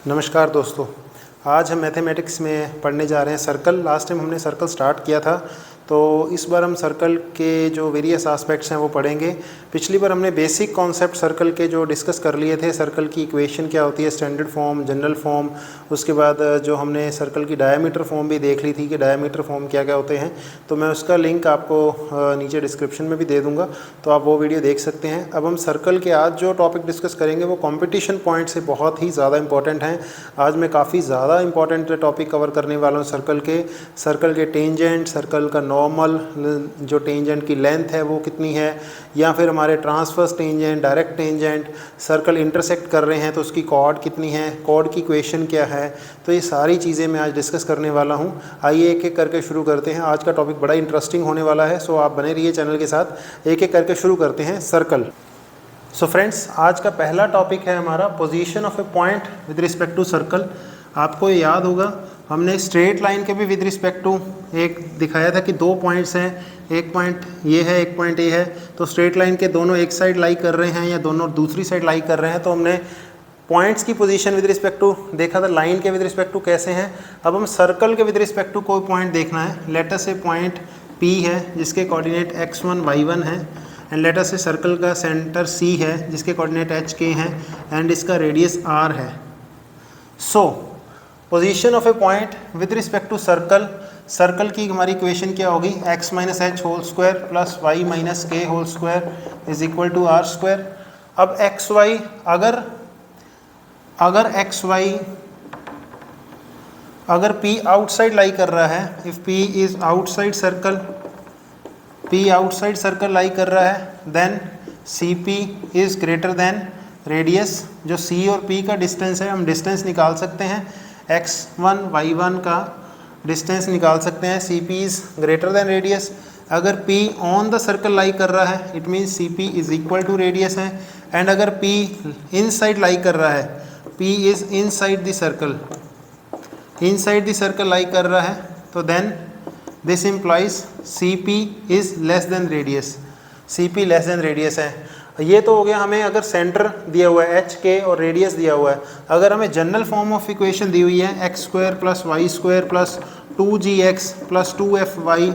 नमस्कार दोस्तों, आज हम मैथमेटिक्स में पढ़ने जा रहे हैं सर्कल। लास्ट टाइम हमने सर्कल स्टार्ट किया था, तो इस बार हम सर्कल के जो वेरियस एस्पेक्ट्स हैं वो पढ़ेंगे। पिछली बार हमने बेसिक कॉन्सेप्ट सर्कल के जो डिस्कस कर लिए थे, सर्कल की इक्वेशन क्या होती है, स्टैंडर्ड फॉर्म, जनरल फॉर्म, उसके बाद जो हमने सर्कल की डायमीटर फॉर्म भी देख ली थी कि डायमीटर फॉर्म क्या क्या होते हैं। तो मैं उसका लिंक आपको नीचे डिस्क्रिप्शन में भी दे दूँगा, तो आप वो वीडियो देख सकते हैं। अब हम सर्कल के आज जो टॉपिक डिस्कस करेंगे वो कॉम्पिटिशन पॉइंट से बहुत ही ज़्यादा इंपॉर्टेंट हैं। आज मैं काफ़ी ज़्यादा इंपॉर्टेंट टॉपिक कवर करने वाला हूँ सर्कल के टेंजेंट, सर्कल का नॉर्मल, जो टेंजेंट की लेंथ है वो कितनी है, या फिर हमारे transverse tangent, direct tangent, circle intersect कर रहे हैं तो उसकी कॉर्ड कितनी है, कॉर्ड की इक्वेशन क्या है। तो ये सारी चीज़ें मैं आज डिस्कस करने वाला हूँ। आइए एक एक करके शुरू करते हैं। आज का टॉपिक बड़ा इंटरेस्टिंग होने वाला है, सो आप बने रहिए चैनल के साथ। एक एक करके शुरू करते हैं सर्कल। सो फ्रेंड्स, आज का पहला टॉपिक है हमारा position of a point with respect to circle. आपको याद होगा हमने स्ट्रेट लाइन के भी विद रिस्पेक्ट टू एक दिखाया था कि दो पॉइंट्स हैं, एक पॉइंट ये है, एक पॉइंट ये है। तो स्ट्रेट लाइन के दोनों एक साइड लाई कर रहे हैं या दोनों दूसरी साइड लाई कर रहे हैं, तो हमने पॉइंट्स की पोजीशन विद रिस्पेक्ट टू देखा था, लाइन के विद रिस्पेक्ट टू कैसे हैं। अब हम सर्कल के विद रिस्पेक्ट टू कोई पॉइंट देखना है। लेट अस से पॉइंट P है जिसके कोऑर्डिनेट x1 y1 है, एंड लेट अस से सर्कल का सेंटर C है जिसके कोऑर्डिनेट HK हैं, एंड इसका रेडियस R है। So position of a point with respect to circle, circle की हमारी इक्वेशन क्या होगी, x minus H whole square plus Y minus K whole square is equal to are square. अब X Y, अगर X Y, अगर P outside lie कर रहा है, if P is outside circle, P outside circle lie कर रहा है, then CP is greater than radius. जो C और P का डिस्टेंस है, हम डिस्टेंस निकाल सकते हैं, x1 y1 का डिस्टेंस निकाल सकते हैं। CP is greater than radius. अगर P on the circle lie कर रहा है, it means CP is equal to radius है। एंड अगर P इनसाइड लाई कर रहा है, P is inside the circle, inside the circle lie कर रहा है, तो then this implies CP is less than radius, CP less than radius है। ये तो हो गया हमें अगर सेंटर दिया हुआ है HK और रेडियस दिया हुआ है। अगर हमें जनरल फॉर्म ऑफ इक्वेशन दी हुई है x square plus Y square plus 2gx plus 2fy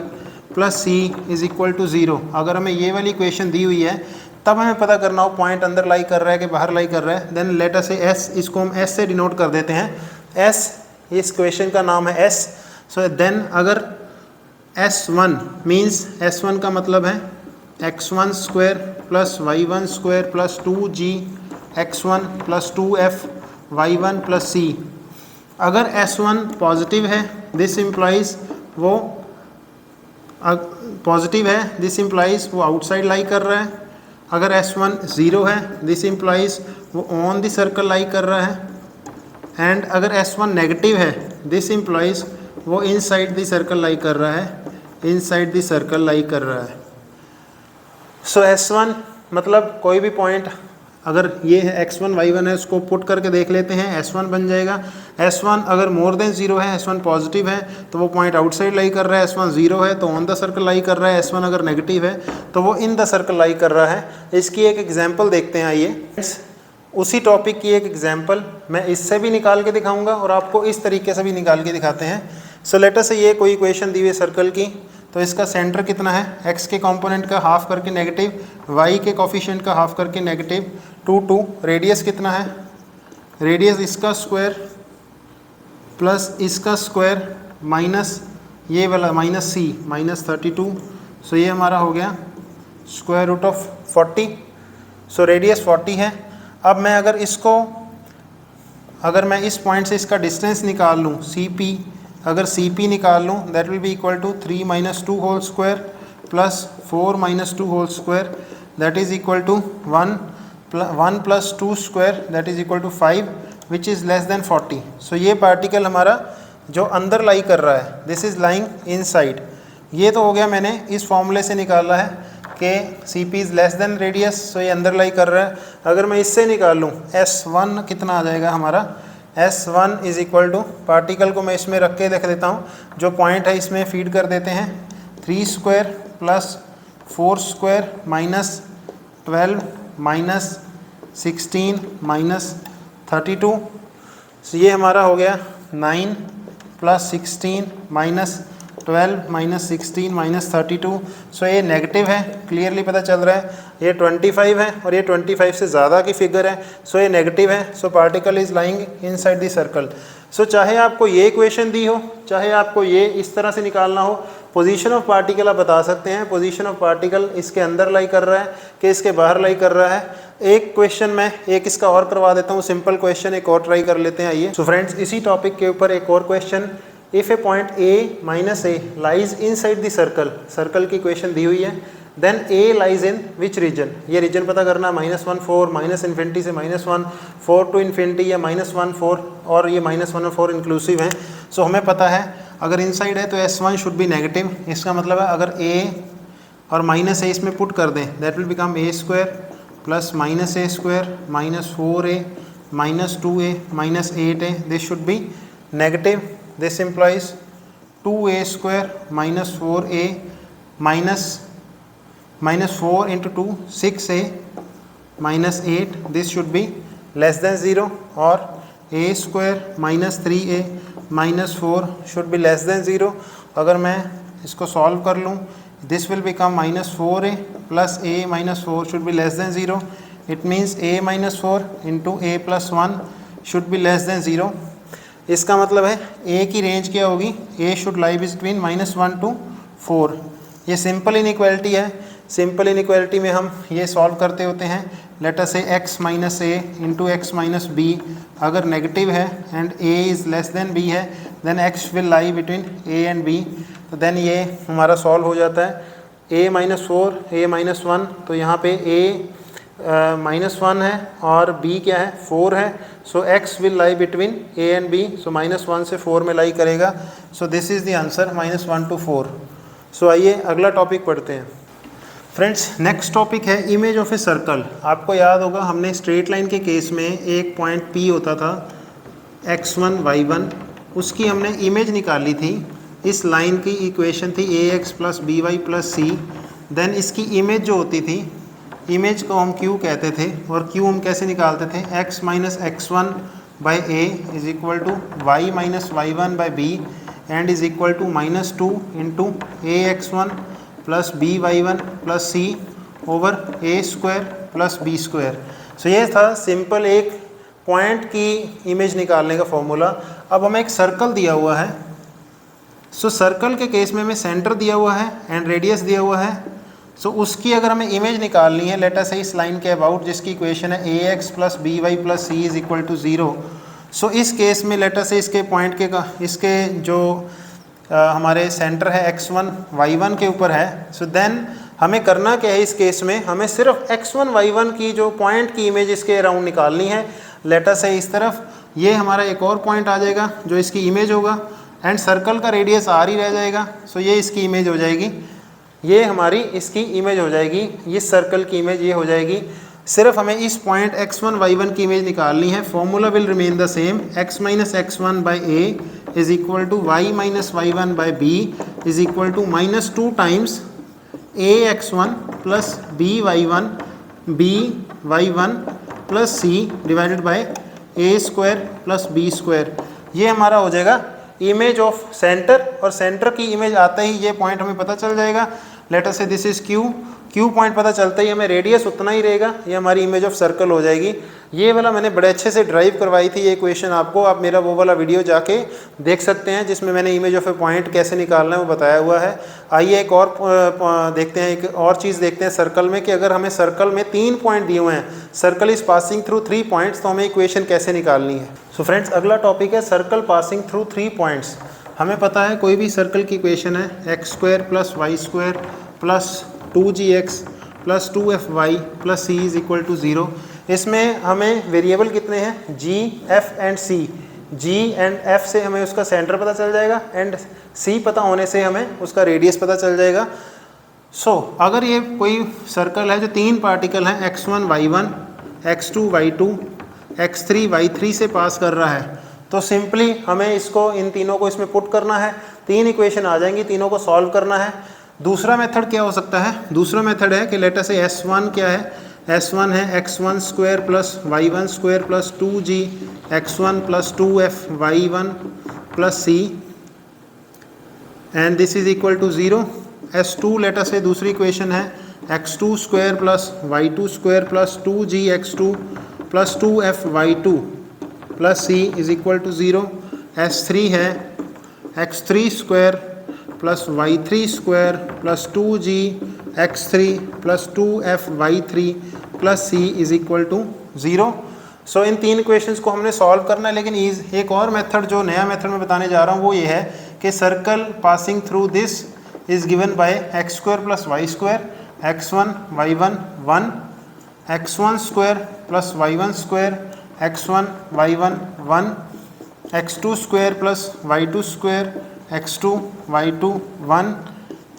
plus c is equal to 0, अगर हमें ये वाली इक्वेशन दी हुई है, तब हमें पता करना हो पॉइंट अंदर लाई कर रहा है कि बाहर लाई कर रहा है। देन लेट अस से s, इसको हम s से डिनोट कर देते हैं। s इस इक्वेशन का नाम है s। सो देन अगर s1 मीन्स, s1 का मतलब है x1 square plus y1 square plus 2g x1 plus 2f y1 plus c। अगर s1 पॉजिटिव है, दिस इम्प्लाइज वो पॉजिटिव है, दिस इम्प्लाइज वो आउटसाइड लाई कर रहा है। अगर s1 ज़ीरो है, दिस इम्प्लाइज वो ऑन द सर्कल लाई कर रहा है। एंड अगर s1 नेगेटिव है, दिस इम्प्लाइज वो इनसाइड द सर्कल लाई कर रहा है, इनसाइड द सर्कल लाई कर रहा है। सो S1 मतलब कोई भी पॉइंट, अगर ये है x1 y1 है, उसको पुट करके देख लेते हैं, S1 बन जाएगा। S1 अगर मोर देन 0 है, S1 पॉजिटिव है, तो वो पॉइंट आउटसाइड लाई कर रहा है। S1 0 है तो ऑन द सर्कल लाई कर रहा है। S1 अगर नेगेटिव है तो वो इन द सर्कल लाई कर रहा है। इसकी एक एग्जाम्पल देखते हैं। आइए, उसी टॉपिक की एक एग्जाम्पल मैं इससे भी निकाल के दिखाऊंगा और आपको इस तरीके से भी निकाल के दिखाते हैं। सो लेट अस से ये कोई इक्वेशन दी हुई है सर्कल की, तो इसका सेंटर कितना है, x के कंपोनेंट का हाफ करके नेगेटिव, y के कोफिशिएंट का हाफ करके नेगेटिव 2 रेडियस कितना है, रेडियस इसका स्क्वायर प्लस इसका स्क्वायर माइनस ये वाला माइनस c माइनस 32। सो ये हमारा हो गया square root of 40। So radius 40 है। अब मैं अगर मैं इस पॉइंट से इसका डिस्टेंस निकाल लूँ CP, अगर CP निकाल लूँ, that will be equal to 3 minus 2 whole square plus 4 minus 2 whole square, that is equal to 1 plus 2 square, that is equal to 5, which is less than 40। सो ये पार्टिकल हमारा जो अंदर लाई कर रहा है, दिस इज़ लाइंग इनसाइड। ये तो हो गया, मैंने इस फॉर्मूले से निकाला है कि CP is less than radius, so ये अंदर लाई कर रहा है। अगर मैं इससे निकाल लूँ S1 कितना आ जाएगा हमारा, S1 is equal to, particle को मैं इसमें रख के लिख देता हूँ, जो पॉइंट है इसमें फीड कर देते हैं, 3 square plus 4 square minus 12 minus 16 minus 32। सो ये हमारा हो गया 9 + 16 - 12 - 16 - 32। सो ये नेगेटिव है, क्लियरली पता चल रहा है। ये 25 है और ये 25 से ज़्यादा की फिगर है, सो ये नेगेटिव है। So particle is lying inside the circle. So चाहे आपको ये इक्वेशन दी हो, चाहे आपको ये इस तरह से निकालना हो, पोजीशन ऑफ पार्टिकल आप बता सकते हैं पोजीशन ऑफ पार्टिकल इसके अंदर लाई कर रहा है कि इसके बाहर लाई कर रहा है। एक क्वेश्चन मैं एक इसका और करवा देता हूँ, सिंपल क्वेश्चन एक और ट्राई कर लेते हैं। आइए। सो फ्रेंड्स, इसी टॉपिक के ऊपर एक और question. If a point A - A lies inside the circle, circle की इक्वेशन दी हुई है, then A lies in which region. ये रीजन पता करना, -1 4 -∞ से -1 4 to ∞, या -1 4 और ये -1 और 4 इंक्लूसिव हैं। सो हमें पता है अगर इनसाइड है तो S1 शुड बी नेगेटिव। इसका मतलब है अगर A और -A इसमें पुट कर दें, that will become A² + -A² -4A -2A -8A। This should B negative. This implies 2A² - 4A -4 × 2 6A -8। This should be less then 0, और A² - 3A -4 should be less then 0। अगर मैं इसको solve कर लूँ, this will become -4A + A -4 should be less then 0। It means A - 4 × A + 1 should be less then 0। इसका मतलब है A की रेंज क्या होगी, A should lie between -1 to 4। ये सिंपल इनइक्वालिटी है। सिंपल इनइक्वालिटी में हम ये सॉल्व करते होते हैं। लेट अस से x - A × x - B अगर नेगेटिव है and A is less than B है, then x will lie between A and B। तो देन ये हमारा सॉल्व हो जाता है। A - 4 A - 1, तो यहाँ पे A -1 है और B क्या है, 4 है। सो x will lie between A and B। सो -1 से 4 में लाई करेगा। So this is the answer, -1 to 4। सो आइए अगला टॉपिक पढ़ते हैं। फ्रेंड्स, नेक्स्ट टॉपिक है इमेज ऑफ ए सर्कल। आपको याद होगा हमने स्ट्रेट लाइन के केस में एक पॉइंट P होता था x1 y1, उसकी हमने इमेज निकाली थी। इस लाइन की इक्वेशन थी ax + by + c। देन इसकी इमेज जो होती थी, इमेज को हम Q कहते थे, और Q हम कैसे निकालते थे, x - x1 by A is equal to y - y1 by B and is equal to -2 × ax1 + by1 + c over a² + b²। So ये था सिंपल एक पॉइंट की इमेज निकालने का फॉर्मूला। अब हमें एक सर्कल दिया हुआ है। सो सर्कल के केस में हमें सेंटर दिया हुआ है एंड रेडियस दिया हुआ है। सो उसकी अगर हमें इमेज निकालनी है, लेट अस से इस लाइन के अबाउट जिसकी इक्वेशन है ax + by + c is equal to 0। So इस केस में लेट अस से इसके पॉइंट के इसके जो हमारे सेंटर है x1 y1 के ऊपर है। सो देन हमें करना क्या है इस केस में, हमें सिर्फ x1 y1 की जो पॉइंट की इमेज इसके अराउंड निकालनी है। लेट अस से इस तरफ ये हमारा एक और पॉइंट आ जाएगा जो इसकी इमेज होगा, एंड सर्कल का रेडियस r ही रह जाएगा। सो ये इसकी इमेज हो जाएगी, ये हमारी इसकी इमेज हो जाएगी, ये सर्कल की इमेज ये हो जाएगी। सिर्फ हमें इस पॉइंट x1 y1 की इमेज निकालनी है। Formula will remain the same, x - x1 by A is equal to y - y1 by B is equal to -2 times ax1 + by1 by1 + c divided by a² + b²। ये हमारा हो जाएगा image of centre, और centre की image आते ही ये point हमें पता चल जाएगा। Late us say this is Q point पता चलता ही हमें रेडियस उतना ही रहेगा, ये हमारी इमेज ऑफ सर्कल हो जाएगी। ये वाला मैंने बड़े अच्छे से ड्राइव करवाई थी ये इक्वेशन आपको, आप मेरा वो वाला वीडियो जाके देख सकते हैं जिसमें मैंने इमेज ऑफ ए पॉइंट कैसे निकालना है वो बताया हुआ है। आइए एक और देखते हैं, एक और चीज़ देखते हैं सर्कल में, कि अगर हमें सर्कल में 3 पॉइंट दिए हुए हैं, circle is passing through 3 points, तो हमें इक्वेशन कैसे निकालनी है। सो फ्रेंड्स, अगला टॉपिक है सर्कल पासिंग थ्रू 3 पॉइंट्स। हमें पता है कोई भी सर्कल की इक्वेशन है x² + y² + 2gx + 2fy + c is equal to 0। इसमें हमें वेरिएबल कितने हैं, g, f and c। g and f से हमें उसका सेंटर पता चल जाएगा, एंड c पता होने से हमें उसका रेडियस पता चल जाएगा। सो अगर ये कोई सर्कल है जो 3 पार्टिकल हैं x1 y1 x2 y2 x3 y3 से पास कर रहा है, तो सिंपली हमें इसको इन तीनों को इसमें पुट करना है, 3 इक्वेशन आ जाएंगी, तीनों को सॉल्व करना है। दूसरा मेथड क्या हो सकता है, दूसरा मेथड है कि लेट अस से S1 क्या है, S1 है x1 square plus y1 square plus 2g x1 plus 2f y1 plus c and this is equal to 0। S2 let us say दूसरी इक्वेशन है x2 square plus y2 square plus 2g x2 plus 2f y2 plus c is equal to 0। S3 है x3 square plus y3 square plus 2g x3 plus 2f y3 plus c is equal to 0। So इन तीन equations को हमने solve करना है, लेकिन एक और मेथड जो नया मेथड मैं बताने जा रहा हूँ वो ये है कि circle passing through this is given by x square plus Y square x1 y1 1 x1 square plus y1 square x1 y1 1 x2 square plus y2 square x2 y2 1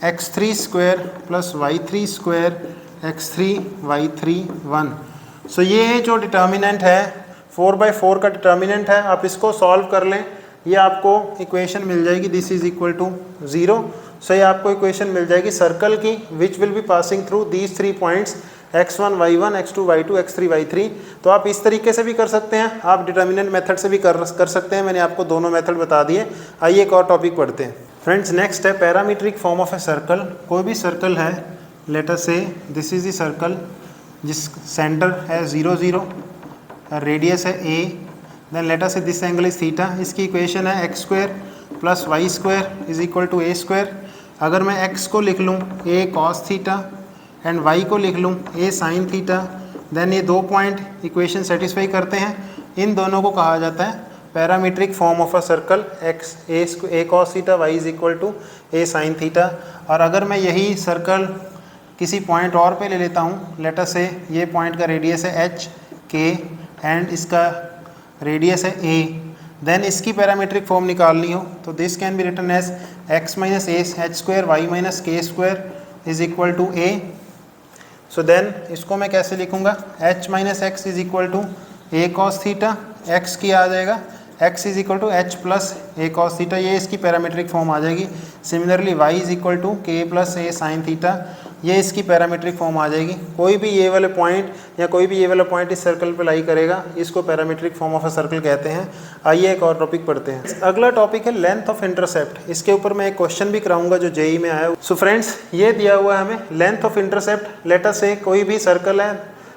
x3 square plus y3 square x3 y3 1। So ये जो determinant है 4/4 का determinant है, आप इसको solve कर लें, ये आपको इक्वेशन मिल जाएगी दिस इज इक्वल टू 0। सो ये आपको इक्वेशन मिल जाएगी सर्कल की which will be passing through these 3 points x1 y1 x2 y2 x3 y3। तो आप इस तरीके से भी कर सकते हैं, आप डिटर्मिनेंट मेथड से भी कर सकते हैं। मैंने आपको दोनों मेथड बता दिए। आइए एक और टॉपिक पढ़ते हैं फ्रेंड्स। नेक्स्ट है parametric form of a circle. कोई भी सर्कल है, late us say this is the circle जिस सेंटर है 0 0, रेडियस है a, then let us say this angle is theta. इसकी इक्वेशन है x square plus Y square is equal to a square. अगर मैं x को लिख लूँ a cos theta and y को लिख लूँ a sin थीटा, देन ये 2 पॉइंट इक्वेशन सेटिस्फाई करते हैं। इन दोनों को कहा जाता है parametric form of a circle a cos theta y is equal to a sin theta. और अगर मैं यही सर्कल किसी पॉइंट और पे ले लेता हूँ, लेट अस से ये पॉइंट का रेडियस है h k एंड इसका रेडियस है a, देन इसकी पैरामीट्रिक फॉर्म निकालनी हो तो this can be written as x minus A H square Y minus K square is equal to a। So then इसको मैं कैसे लिखूँगा, h minus X is equal to a cos theta, x की आ जाएगा x is equal to H plus a cos theta, ये इसकी parametric form आ जाएगी। Similarly y is equal to k plus a sin theta, ये इसकी parametric form आ जाएगी। कोई भी ये वाले पॉइंट या कोई भी ये वाला पॉइंट इस सर्कल पे लाई करेगा, इसको parametric form of a circle कहते हैं। आइए एक और टॉपिक पढ़ते हैं। अगला टॉपिक है लेंथ ऑफ इंटरसेप्ट। इसके ऊपर मैं एक क्वेश्चन भी कराऊंगा जो जेई में आया। सो फ्रेंड्स, ये दिया हुआ है हमें length of intercept. Late us से कोई भी सर्कल है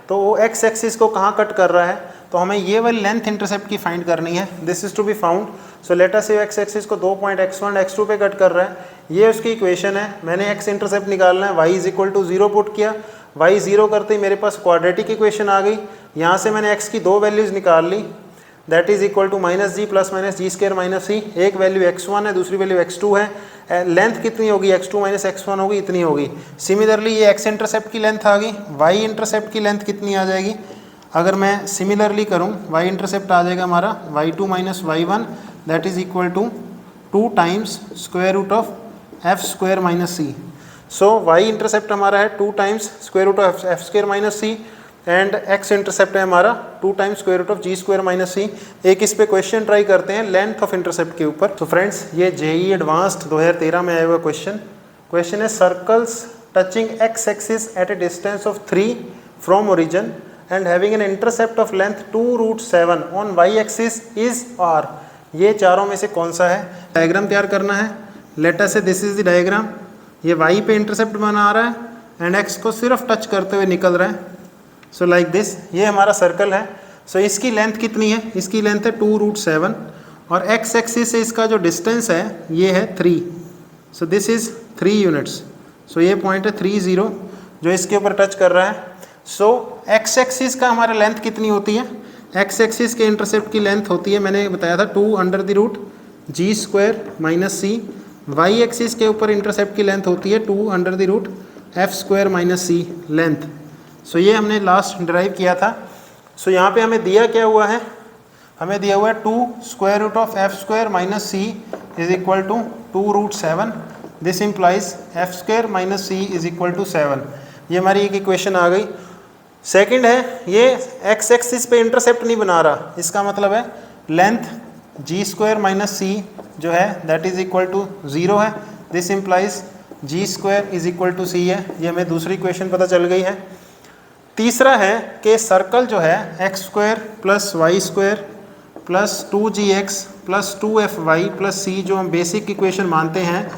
तो वो एक्स एक्सिस को कहाँ कट कर रहा है, तो हमें ये वाली लेंथ इंटरसेप्ट की फाइंड करनी है। This is to be found. So let us say x axis को 2 पॉइंट x1 x2 पे कट कर रहा है, ये उसकी इक्वेशन है। मैंने x इंटरसेप्ट निकालना है, y is equal to 0 put किया, y 0 करते ही मेरे पास क्वाड्रेटिक इक्वेशन आ गई। यहाँ से मैंने x की 2 वैल्यूज़ निकाल ली, that is equal to minus G plus minus G square minus C. एक वैल्यू x1 है, दूसरी वैल्यू x2 है। लेंथ कितनी होगी, x2 माइनस x1 होगी, इतनी होगी। सिमिलरली ये x इंटरसेप्ट की लेंथ आ गई, y इंटरसेप्ट की लेंथ कितनी आ जाएगी, अगर मैं सिमिलरली करूँ y इंटरसेप्ट आ जाएगा हमारा y2 minus y1 that is equal to 2 times square root of F square minus C. So y intercept हमारा है 2 times square root of F square minus C and x intercept है हमारा 2 times square root of G square minus C. एक इस पे question try करते हैं length of intercept के ऊपर। तो फ्रेंड्स, ये जेई एडवांस्ड 2013 में आया हुआ क्वेश्चन है circles touching x axis at A distance of 3 from origin and having an intercept of length 2 root 7 on y axis is r। ये चारों में से कौन सा है। डायग्राम तैयार करना है। Late us say this is the diagram. ये y पे इंटरसेप्ट बना रहा है एंड x को सिर्फ टच करते हुए निकल रहा है। सो लाइक दिस, ये हमारा सर्कल है। सो इसकी लेंथ कितनी है, इसकी लेंथ है 2 रूट 7 और x एक्सिस से इसका जो डिस्टेंस है ये है 3। So this is 3 units. So ये पॉइंट है 3 0 जो इसके ऊपर टच कर रहा है। सो एक्स एक्सिस का हमारा लेंथ कितनी होती है, एक्स एक्सिस के इंटरसेप्ट की लेंथ होती है, मैंने बताया था 2 under the root G square minus C. Y axis के ऊपर इंटरसेप्ट की लेंथ होती है 2 under the root F square minus C length. So ये हमने लास्ट डिराइव किया था। सो यहाँ पे हमें दिया क्या हुआ है, हमें दिया हुआ है 2 square root of F square minus c is equal to 2 root 7। This implies f square minus c is equal to 7। ये हमारी एक इक्वेशन आ गई। सेकंड है, ये एक्स एक्सिस पे इंटरसेप्ट नहीं बना रहा, इसका मतलब है length G square minus C जो है दैट इज इक्वल टू 0 है। This implies G square is equal to C है। ये हमें दूसरी इक्वेशन पता चल गई है। तीसरा है कि सर्कल जो है X square plus Y square plus 2gx plus 2fy plus C, जो हम बेसिक इक्वेशन मानते हैं,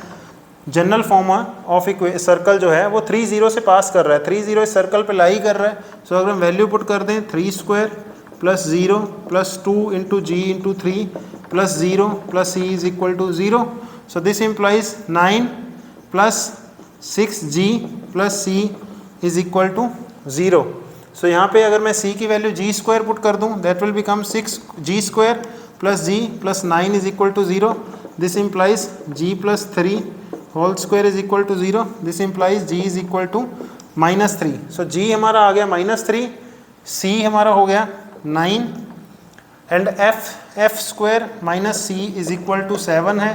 जनरल फॉर्म ऑफ सर्कल जो है वो 3 0 से पास कर रहा है। 3 0 इस सर्कल पे लाई कर रहा है। सो अगर हम वैल्यू पुट कर दें 3 square plus 0 plus 2 into g into 3 plus 0 plus c is equal to 0। So this implies 9 plus 6g plus c is equal to 0। So यहाँ पे अगर मैं c की वैल्यू जी स्क्वायर पुट कर दूँ, that will become 6g square plus g plus 9 is equal to 0। This implies g plus 3 whole square is equal to 0। This implies g is equal to -3। So g हमारा आ गया -3, c हमारा हो गया 9 and f square minus c is equal to 7 है।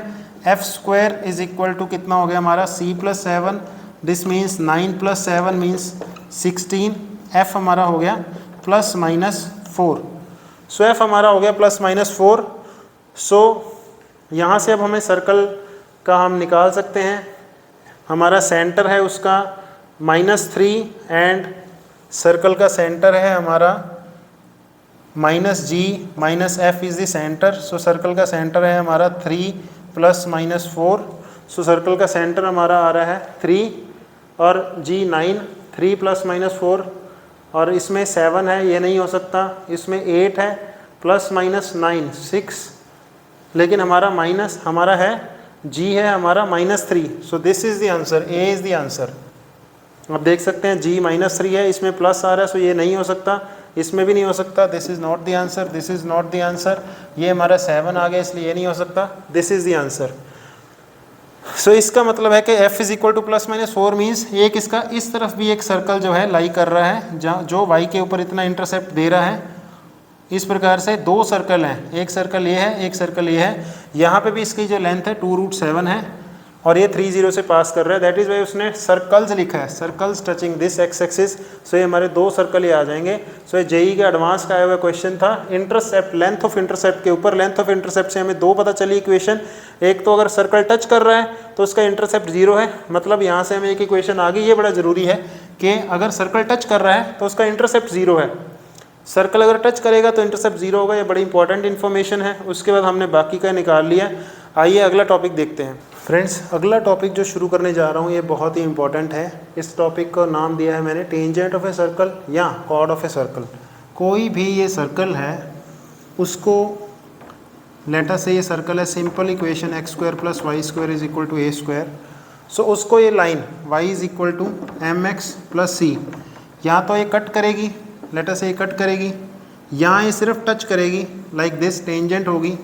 f square is equal to कितना हो गया हमारा c plus 7। This means 9 plus 7 means 16। f हमारा हो गया +-4। सो f हमारा हो गया +-4। सो यहाँ से अब हमें सर्कल का हम निकाल सकते हैं। हमारा सेंटर है उसका -3 एंड सर्कल का सेंटर है हमारा -g -f is the centre. So circle का सेंटर है हमारा 3 + -4। सो सर्कल का सेंटर हमारा आ रहा है 3 और g 9, 3 + -4 और इसमें 7 है, ये नहीं हो सकता। इसमें 8 है +-9 6, लेकिन हमारा माइनस हमारा है g है हमारा -3। So this is the answer, A is the answer. आप देख सकते हैं g -3 है, इसमें प्लस आ रहा है, सो ये नहीं हो सकता, इसमें भी नहीं हो सकता। This is not the answer, this is not the answer. ये हमारा 7 आ गया, इसलिए ये नहीं हो सकता। This is the answer. So इसका मतलब है कि f is equal to +-4 means एक इसका इस तरफ भी एक सर्कल जो है लाई कर रहा है, जो y के ऊपर इतना इंटरसेप्ट दे रहा है। इस प्रकार से 2 सर्कल हैं, एक सर्कल ये है, एक सर्कल ये है। यहाँ पे भी इसकी जो लेंथ है 2√7 है और ये 3 0 से पास कर रहा है। दैट इज़ वाई उसने सर्कल्स लिखा है, circles touching this X axis. So ये हमारे 2 सर्कल ये आ जाएंगे। सो ये जेई के एडवांस का आया हुआ क्वेश्चन था इंटरसेप्ट, लेंथ ऑफ इंटरसेप्ट के ऊपर। लेंथ ऑफ इंटरसेप्ट से हमें 2 पता चली इक्वेशन। एक तो अगर सर्कल टच कर रहा है तो उसका इंटरसेप्ट 0 है, मतलब यहाँ से हमें एक इक्वेशन आ गई। ये बड़ा ज़रूरी है कि अगर सर्कल टच कर रहा है तो उसका इंटरसेप्ट 0 है। सर्कल अगर टच करेगा तो इंटरसेप्ट 0 होगा। ये बड़ी इंपॉर्टेंट इन्फॉर्मेशन है। उसके बाद हमने बाकी का निकाल लिया। आइए अगला टॉपिक देखते हैं। फ्रेंड्स, अगला टॉपिक जो शुरू करने जा रहा हूँ ये बहुत ही इंपॉर्टेंट है। इस टॉपिक का नाम दिया है मैंने टेंजेंट ऑफ ए सर्कल या कॉर्ड ऑफ ए सर्कल। कोई भी ये सर्कल है उसको, लेट अस से ये सर्कल है simple equation x² + y² = a²। सो उसको ये लाइन y = mx + c या तो ये कट करेगी, लेट अस से ये कट करेगी, या ये सिर्फ टच करेगी लाइक दिस, टेंजेंट होगी।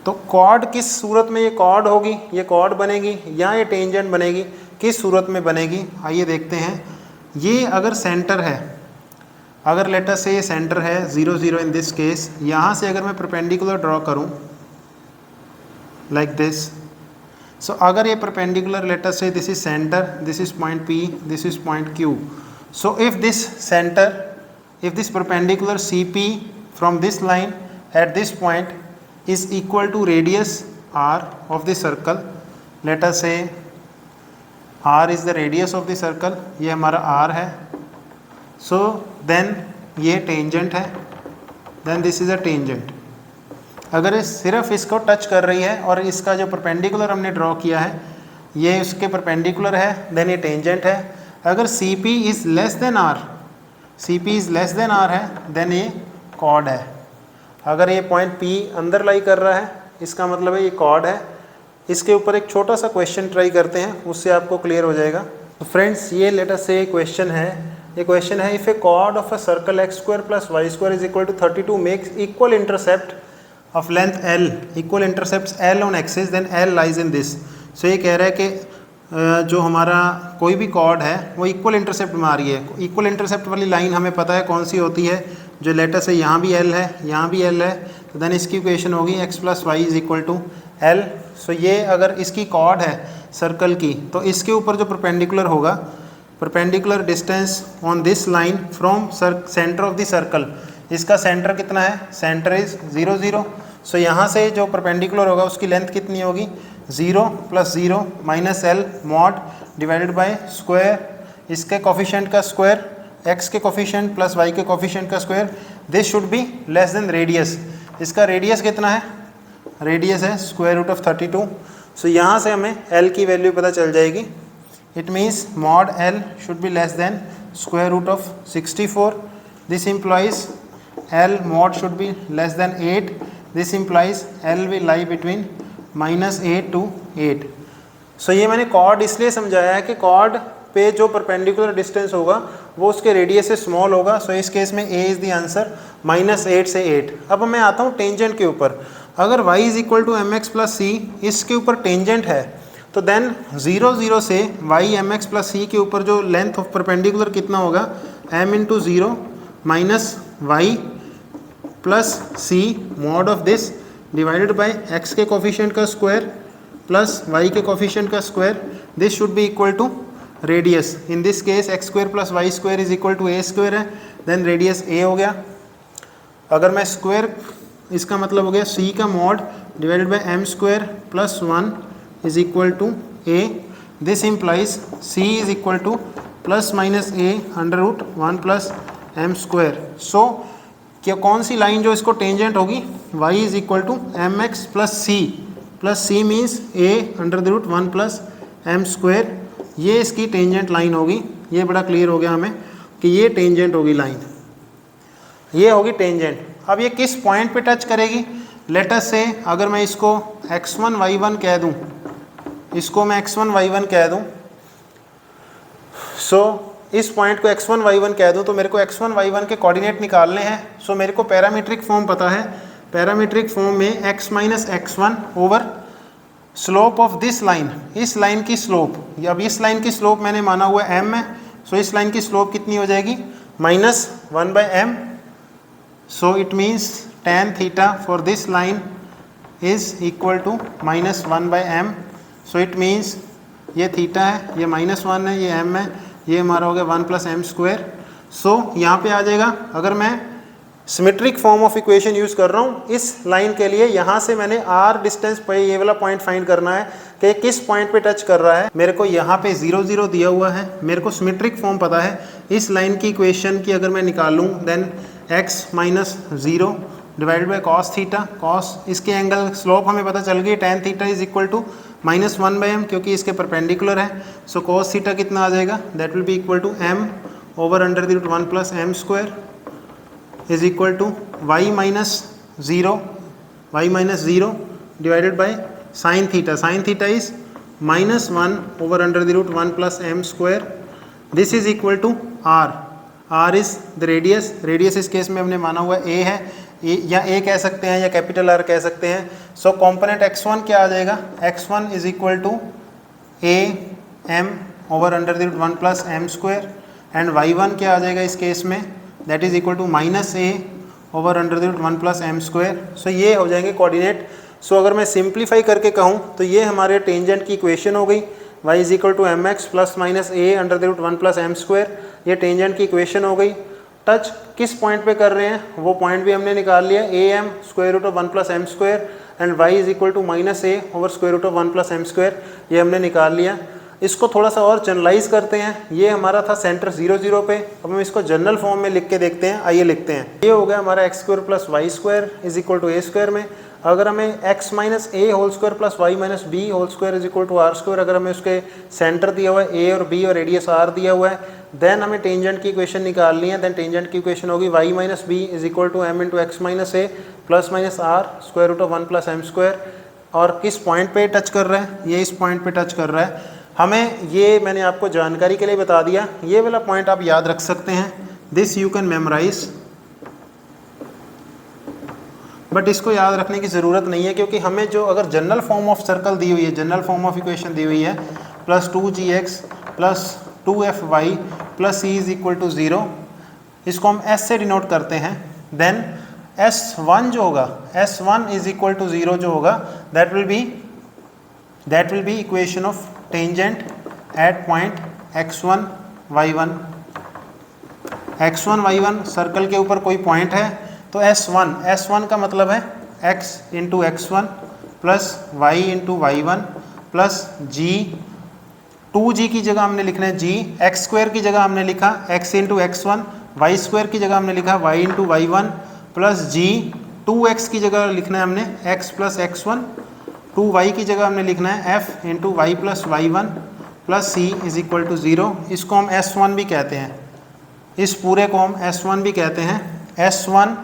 तो कॉर्ड किस सूरत में ये कॉर्ड होगी, ये कॉर्ड बनेगी या ये टेंजेंट बनेगी, किस सूरत में बनेगी आइए देखते हैं। ये अगर सेंटर है, अगर लेट अस से ये सेंटर है 0 0 इन दिस केस, यहाँ से अगर मैं परपेंडिकुलर ड्रॉ करूँ लाइक दिस। सो अगर ये perpendicular, late us say this is centre, this is point P, this is point Q। So if this centre, if this perpendicular CP from this line at this point is equal to radius R of the circle, let us say R is the radius of the circle, ये हमारा R है। so then ये tangent है, then this is a tangent। अगर ये सिर्फ इसको touch कर रही है और इसका जो परपेंडिकुलर हमने ड्रॉ किया है ये उसके परपेंडिकुलर है, then ये टेंजेंट है। अगर CP is less then R, CP is less then R है, देन ये कॉर्ड है। अगर ये पॉइंट P अंदर लाई कर रहा है, इसका मतलब है ये कॉर्ड है। इसके ऊपर एक छोटा सा क्वेश्चन ट्राई करते हैं, उससे आपको क्लियर हो जाएगा। तो फ्रेंड्स, ये लेट अस से क्वेश्चन है, ये क्वेश्चन है if a chord of a circle x² + y² = 32 makes equal intercept of length L, equal intercept L on axis, then L lies in this. So ये कह रहा है कि जो हमारा कोई भी कॉर्ड है वो इक्वल इंटरसेप्ट में आ रही है। इक्वल इंटरसेप्ट वाली लाइन हमें पता है कौन सी होती है, जो लेट अस से यहाँ भी L है, यहाँ भी L है, तो देन इसकी इक्वेशन होगी x + y = L। सो ये अगर इसकी कॉर्ड है सर्कल की, तो इसके ऊपर जो परपेंडिकुलर होगा, perpendicular distance on this line from centre of the circle, इसका सेंटर कितना है, सेंटर इज़ 0 0। सो यहाँ से जो परपेंडिकुलर होगा उसकी लेंथ कितनी होगी, 0 + 0 - L mod divided by square, इसके कोफिशिएंट का स्क्वायर x के कोफिशिएंट प्लस y के कोफिशिएंट का square, this should be less than radius. इसका रेडियस कितना है, रेडियस है स्क्वायर रूट ऑफ 32। सो यहाँ से हमें l की वैल्यू पता चल जाएगी। It means mod l should be less than square root of 64। This implies l mod should be less than 8. This implies l will lie between -8 to 8. सो ये मैंने cord इसलिए समझाया है कि कॉर्ड पे जो परपेंडिकुलर डिस्टेंस होगा वो उसके रेडियस से स्मॉल होगा। सो इस केस में a इज़ द आंसर, -8 से 8। अब मैं आता हूँ टेंजेंट के ऊपर। अगर y is equal to M x plus C इसके ऊपर टेंजेंट है तो देन 0 0 से y m x plus c के ऊपर जो लेंथ ऑफ परपेंडिकुलर कितना होगा, m into 0 minus y plus c mod of this divided by x के कोफिशिएंट का स्क्वायर प्लस y के कोफिशिएंट का square. This should be equal to radius. In this case x square plus Y square is equal to a square है, then radius a हो गया। अगर मैं square, इसका मतलब हो गया c का mod divided by m square plus 1 is equal to a। This implies c is equal to plus minus a under root 1 plus m square. So क्या कौन सी लाइन जो इसको टेंजेंट होगी, y is equal to M x plus C means a under the root 1 plus m square. ये इसकी tangent line होगी। ये बड़ा क्लियर हो गया हमें कि ये टेंजेंट होगी लाइन, ये होगी टेंजेंट। अब ये किस पॉइंट पे टच करेगी, लेट अस से अगर मैं इसको x1 y1 कह दूं, इसको मैं x1 y1 कह दूं, सो इस पॉइंट को x1 y1 कह दूं तो मेरे को x1 y1 के कोऑर्डिनेट निकालने हैं। सो मेरे को पैरामीट्रिक फॉर्म पता है। पैरामीट्रिक फॉर्म में x minus x1 over slope of this line, इस लाइन की स्लोप, अब इस लाइन की स्लोप मैंने माना हुआ m है। सो इस लाइन की स्लोप कितनी हो जाएगी, -1/m। So it means tan theta for this line is equal to -1/m। So it means ये थीटा है, ये -1 है, ये m है, ये हमारा हो गया 1 प्लस एम स्क्वायर। सो यहाँ पे आ जाएगा। अगर मैं symmetric form of equation use कर रहा हूँ इस लाइन के लिए, यहाँ से मैंने r डिस्टेंस पे ये वाला पॉइंट फाइंड करना है कि किस पॉइंट पे टच कर रहा है। मेरे को यहाँ पे 0 0 दिया हुआ है, मेरे को सिमेट्रिक फॉर्म पता है। इस लाइन की इक्वेशन की अगर मैं निकालूँ then x minus 0 divided by cos theta, cos इसके एंगल स्लोप हमें पता चल गई, tan theta is equal to -1/m क्योंकि इसके परपेंडिकुलर है। सो कॉस थीटा कितना आ जाएगा, that will be equal to m over under the root 1 plus m square is equal to y minus 0 divided by sine theta, sine theta is -1 over under the root 1 plus m square. This is equal to r, r is the radius, radius इस case में हमने माना हुआ a है, या a कह सकते हैं या कैपिटल R कह सकते हैं। सो कॉम्पोनेंट x1 क्या आ जाएगा, x1 is equal to a m over under the root 1 plus m square, and y1 क्या आ जाएगा इस केस में, that is equal to -a over under the root 1 plus m square. So ये हो जाएंगे कोऑर्डिनेट। सो अगर मैं सिंप्लीफाई करके कहूँ तो ये हमारे टेंजेंट की इक्वेशन हो गई, y is equal to M x plus minus a under the root 1 plus m square. ये टेंजेंट की इक्वेशन हो गई। टच किस पॉइंट पे कर रहे हैं वो पॉइंट भी हमने निकाल लिया, a m square root of 1 plus m square and y is equal to -a over square root of 1 plus m square, ये हमने निकाल लिया। इसको थोड़ा सा और जनरलाइज करते हैं। ये हमारा था सेंटर 0 0 पे, अब हम इसको जनरल फॉर्म में लिख के देखते हैं। आइए लिखते हैं। ये हो गया हमारा x square plus Y square is equal to a square में। अगर हमें x minus a whole square plus Y minus b whole square is equal to are square, अगर हमें उसके सेंटर दिया हुआ है a और b और रेडियस r दिया हुआ है, देन हमें टेंजेंट की इक्वेशन निकालनी है। देन टेंजेंट की इक्वेशन होगी y minus b is equal to m into x minus a plus minus r square root of 1 plus m square. और किस पॉइंट पे टच कर रहा है, ये इस पॉइंट पे टच कर रहा है। हमें ये मैंने आपको जानकारी के लिए बता दिया, ये वाला पॉइंट आप याद रख सकते हैं, this you can memorise, but इसको याद रखने की ज़रूरत नहीं है क्योंकि हमें जो अगर जनरल फॉर्म ऑफ सर्कल दी हुई है, जनरल फॉर्म ऑफ इक्वेशन दी हुई है plus 2gx plus 2fy plus c is equal to 0, इसको हम s से डिनोट करते हैं। देन s1 जो होगा, s1 इज इक्वल टू 0 जो होगा, that will B equation of tangent at point x1 y1। x1 y1 circle के ऊपर कोई पॉइंट है तो s1 का मतलब है x into x1 plus y into y1 plus g 2g की जगह हमने लिखना है g, एक्स स्क्वायर की जगह हमने लिखा x into x1, Y square की जगह हमने लिखा y into y1 plus g, 2x की जगह लिखना है हमने x प्लस x1, 2y की जगह हमने लिखना है f into y plus y1 plus c is equal to 0। इसको हम S1 भी कहते हैं, इस पूरे को हम S1 भी कहते हैं। S1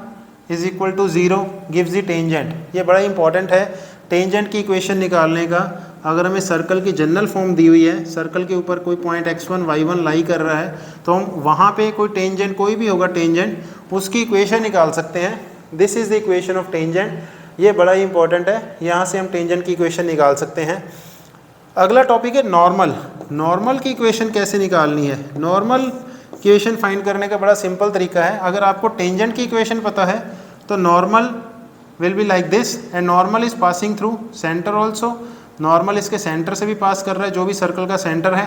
is equal to 0 gives the tangent. ये बड़ा इंपॉर्टेंट है टेंजेंट की इक्वेशन निकालने का। अगर हमें सर्कल की जनरल फॉर्म दी हुई है, सर्कल के ऊपर कोई पॉइंट x1 y1 लाई कर रहा है, तो हम वहाँ पे कोई टेंजेंट, कोई भी होगा टेंजेंट, उसकी इक्वेशन निकाल सकते हैं। This is the equation of tangent. ये बड़ा ही इंपॉर्टेंट है, यहाँ से हम टेंजेंट की इक्वेशन निकाल सकते हैं। अगला टॉपिक है नॉर्मल। नॉर्मल की इक्वेशन कैसे निकालनी है? नॉर्मल इक्वेशन फाइंड करने का बड़ा सिंपल तरीका है। अगर आपको टेंजेंट की इक्वेशन पता है तो normal will be like this, and normal is passing through centre also. Normal इसके सेंटर से भी पास कर रहा है, जो भी सर्कल का सेंटर है,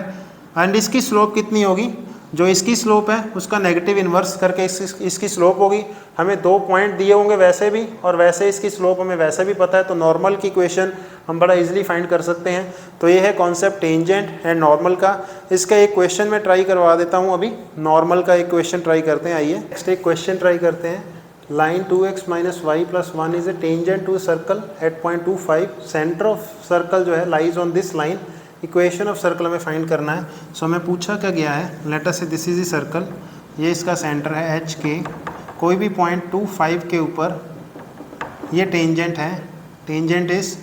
एंड इसकी स्लोप कितनी होगी? जो इसकी स्लोप है उसका नेगेटिव इन्वर्स करके इसकी स्लोप होगी। हमें 2 पॉइंट दिए होंगे वैसे भी, और वैसे इसकी स्लोप हमें वैसे भी पता है, तो नॉर्मल की इक्वेशन हम बड़ा इजीली फाइंड कर सकते हैं। तो ये है कॉन्सेप्ट टेंजेंट एंड नॉर्मल का। इसका एक क्वेश्चन मैं ट्राई करवा देता हूँ अभी। नॉर्मल का एक क्वेश्चन ट्राई करते हैं, आइए नेक्स्ट एक क्वेश्चन ट्राई करते हैं। Line 2x minus y plus 1 is a tangent to circle at point 2,5। Centre of circle जो है lies on this line. Equation of circle हमें फाइंड करना है। सो हमें पूछा क्या गया है, late us say this is the circle, ये इसका सेंटर है एच के, कोई भी पॉइंट 2,5 के ऊपर ये टेंजेंट है। Tangent is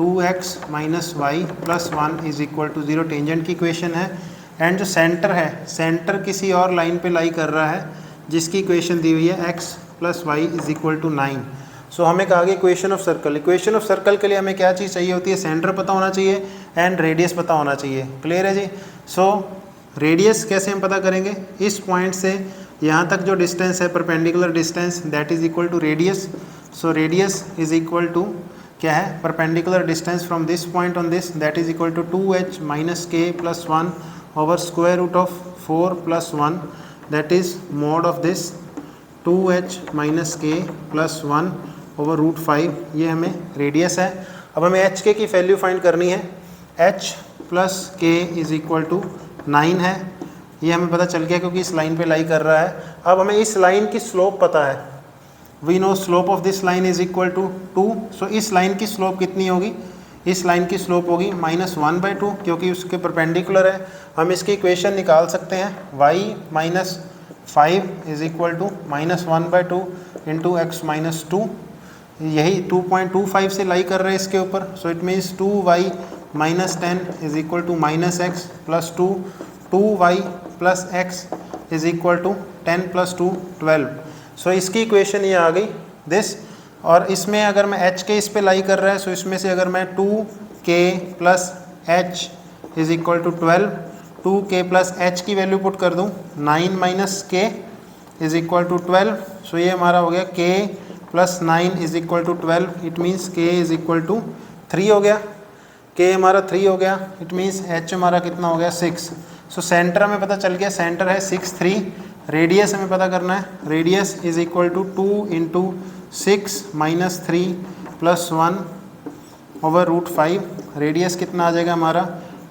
2x minus y plus 1 is equal to 0। Tangent की इक्वेशन है। एंड जो सेंटर है, सेंटर किसी और लाइन पे लाई कर रहा है जिसकी इक्वेशन दी हुई है x plus y is equal to 9। So हमें कहा गया equation of circle. Equation of circle के लिए हमें क्या चीज़ चाहिए होती है? सेंटर पता होना चाहिए एंड रेडियस पता होना चाहिए। क्लियर है जी? सो रेडियस कैसे हम पता करेंगे? इस पॉइंट से यहाँ तक जो डिस्टेंस है, perpendicular distance, that is equal to radius. So radius is equal to क्या है? Perpendicular distance from this point on this, that is equal to 2h minus k plus 1 over square root of 4 plus 1, that is mod of this 2h minus k plus 1 over root 5। ये हमें radius है। अब हमें H के की value find करनी है। h plus के इज इक्वल टू 9 है, ये हमें पता चल गया क्योंकि इस लाइन पे लाई कर रहा है। अब हमें इस लाइन की स्लोप पता है। We know slope of this line is equal to 2। So इस लाइन की स्लोप कितनी होगी? इस लाइन की स्लोप होगी -1/2, क्योंकि उसके परपेंडिकुलर है। हम इसकी इक्वेशन निकाल सकते हैं। y minus 5 is equal to -1/2 into x minus 2। यही 2.25 से लाई कर रहे हैं इसके ऊपर। So it means 2y minus 10 is equal to minus x plus 2, 2y plus x is equal to 10 plus 2 12। So इसकी इक्वेशन ये आ गई दिस। और इसमें अगर मैं h के इस पे लाई कर रहा है, सो इसमें से अगर मैं 2k plus h is equal to 12, 2k plus h की वैल्यू पुट कर दूँ, 9 minus k is equal to 12। So ये हमारा हो गया k plus 9 is equal to 12। It means k is equal to 3 हो गया। k हमारा 3 हो गया। इट मीन्स h हमारा कितना हो गया? 6। सो सेंटर हमें पता चल गया, सेंटर है 6, 3। रेडियस हमें पता करना है। Radius is equal to 2 into 6 minus 3 plus 1 over root 5। Radius कितना आ जाएगा हमारा?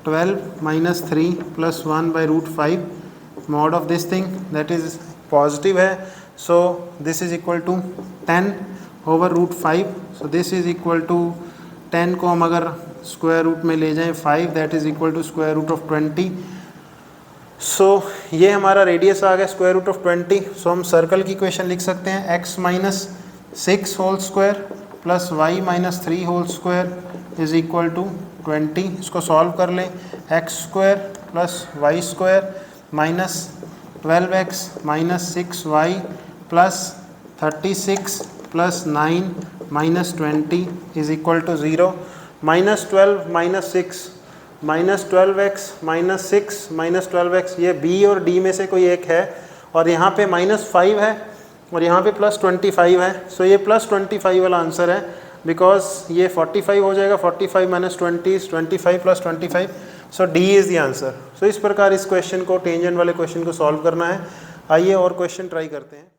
12 minus 3 plus 1 by root 5। Mod of this thing that is positive है। So this is equal to 10 over root 5। So this is equal to 10 को हम अगर square root में ले जाएं 5, that is equal to square root of 20। So ये हमारा radius आ गया स्क्वायर रूट ऑफ 20। सो हम सर्कल की इक्वेशन लिख सकते हैं x minus 6 whole square plus Y minus 3 whole square is equal to 20। इसको सॉल्व कर लें। X square plus Y square minus 12x minus 6y plus 36 plus 9 minus 20 is equal to 0। -12 minus 6 minus 12x minus 6 minus 12x, ये b और d में से कोई एक है। और यहाँ पे -5 है और यहाँ पे +25 है। सो ये +25 वाला आंसर है, बिकॉज ये 45 हो जाएगा। 45 minus 20 25 plus 25। So D is the answer. So इस प्रकार इस क्वेश्चन को, टेंजेंट वाले क्वेश्चन को सॉल्व करना है। आइए और क्वेश्चन ट्राई करते हैं।